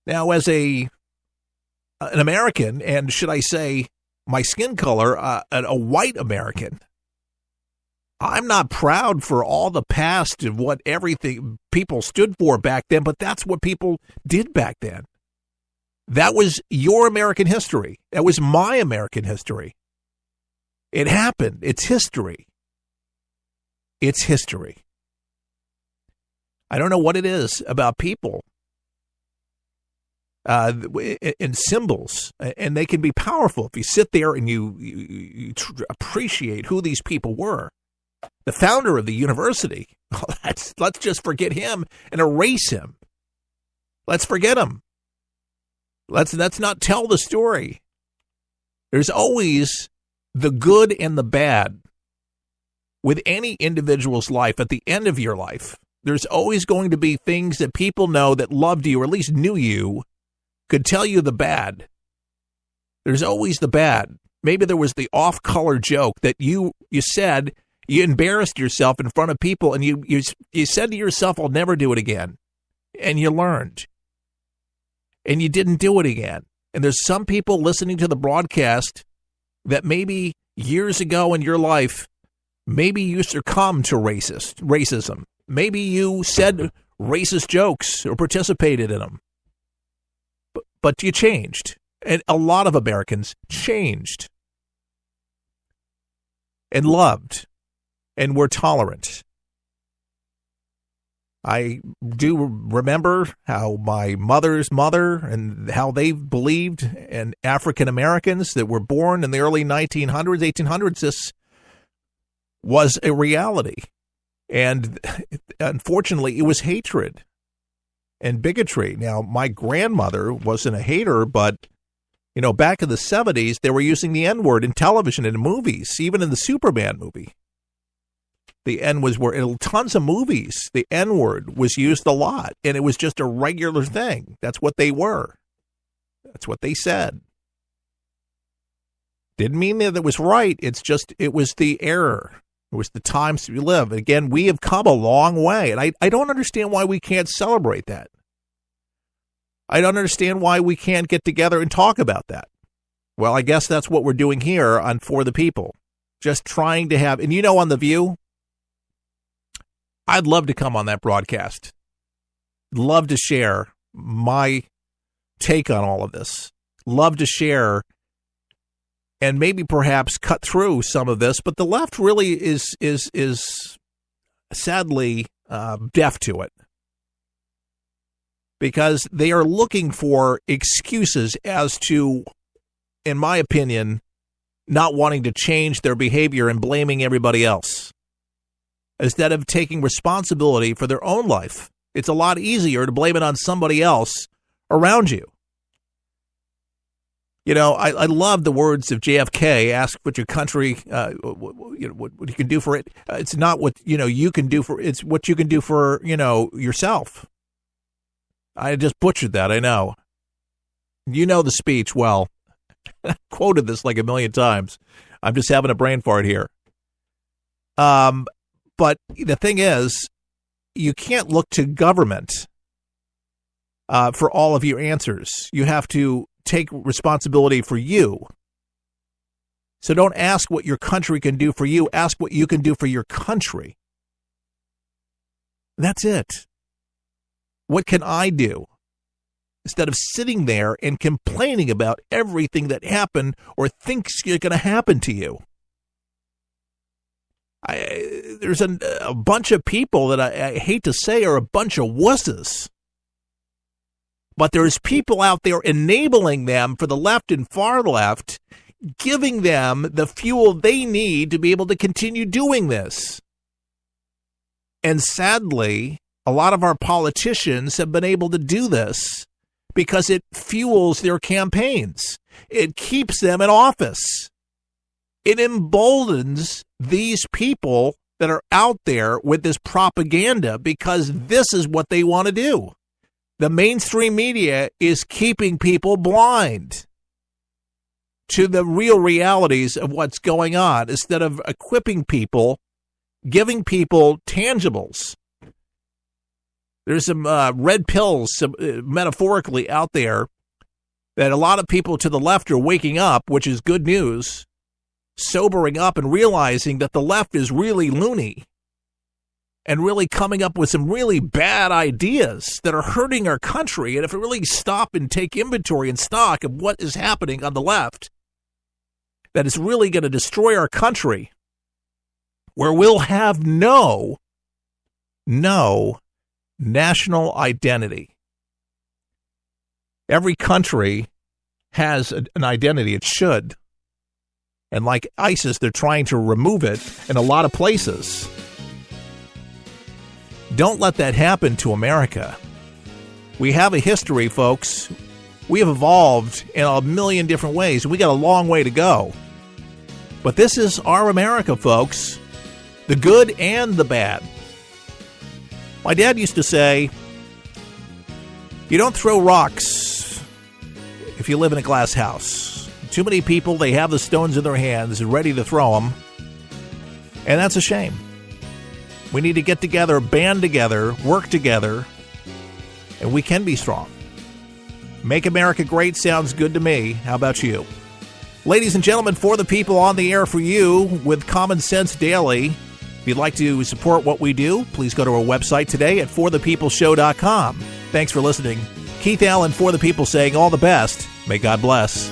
Now, as an American, and should I say my skin color, a white American, I'm not proud for all the past and what everything people stood for back then, but that's what people did back then. That was your American history. That was my American history. It happened. It's history. It's history. I don't know what it is about people and symbols, and they can be powerful if you sit there and you appreciate who these people were. The founder of the university, let's just forget him and erase him. Let's forget him. Let's not tell the story. There's always the good and the bad with any individual's life. At the end of your life, there's always going to be things that people know that loved you or at least knew you could tell you the bad. There's always the bad. Maybe there was the off-color joke that you said. You embarrassed yourself in front of people, and you said to yourself, I'll never do it again. And you learned. And you didn't do it again. And there's some people listening to the broadcast that maybe years ago in your life, maybe you succumbed to racism. Maybe you said racist jokes or participated in them. But you changed. And a lot of Americans changed. And loved. And were tolerant. I do remember how my mother's mother and how they believed in African Americans that were born in the early 1900s, 1800s. This was a reality. And unfortunately, it was hatred and bigotry. Now, my grandmother wasn't a hater, but, back in the 70s, they were using the N-word in television and in movies, even in the Superman movie. The N was where in tons of movies, the N-word was used a lot, and it was just a regular thing. That's what they were. That's what they said. Didn't mean that it was right. It's just, it was the error. It was the times we live. Again, we have come a long way, and I don't understand why we can't celebrate that. I don't understand why we can't get together and talk about that. Well, I guess that's what we're doing here on For the People. Just trying to have, and on The View, I'd love to come on that broadcast. Love to share my take on all of this. Love to share and maybe perhaps cut through some of this, but the left really is sadly deaf to it because they are looking for excuses as to, in my opinion, not wanting to change their behavior and blaming everybody else. Instead of taking responsibility for their own life. It's a lot easier to blame it on somebody else around you. I love the words of JFK, ask what your country, what you can do for it. It's not what, you can do for, it's what you can do for, yourself. I just butchered that, I know. The speech well. I quoted this like a million times. I'm just having a brain fart here. But the thing is, you can't look to government for all of your answers. You have to take responsibility for you. So don't ask what your country can do for you. Ask what you can do for your country. That's it. What can I do? Instead of sitting there and complaining about everything that happened or thinks is going to happen to you. There's a bunch of people that I hate to say are a bunch of wusses. But there's people out there enabling them for the left and far left, giving them the fuel they need to be able to continue doing this. And sadly, a lot of our politicians have been able to do this because it fuels their campaigns. It keeps them in office. It emboldens these people that are out there with this propaganda because this is what they want to do. The mainstream media is keeping people blind to the real realities of what's going on instead of equipping people, giving people tangibles. There's some red pills, metaphorically, out there that a lot of people to the left are waking up, which is good news, sobering up and realizing that the left is really loony and really coming up with some really bad ideas that are hurting our country. And if we really stop and take inventory and stock of what is happening on the left, that is really going to destroy our country, where we'll have no national identity. Every country has an identity. It should. And like ISIS, they're trying to remove it in a lot of places. Don't let that happen to America. We have a history, folks. We have evolved in a million different ways, and we got a long way to go. But this is our America, folks. The good and the bad. My dad used to say, you don't throw rocks if you live in a glass house. Too many people, they have the stones in their hands ready to throw them. And that's a shame. We need to get together, band together, work together, and we can be strong. Make America great sounds good to me. How about you? Ladies and gentlemen, For the People, on the air for you with Common Sense Daily. If you'd like to support what we do, please go to our website today at forthepeopleshow.com. Thanks for listening. Keith Allen, For the People, saying all the best. May God bless.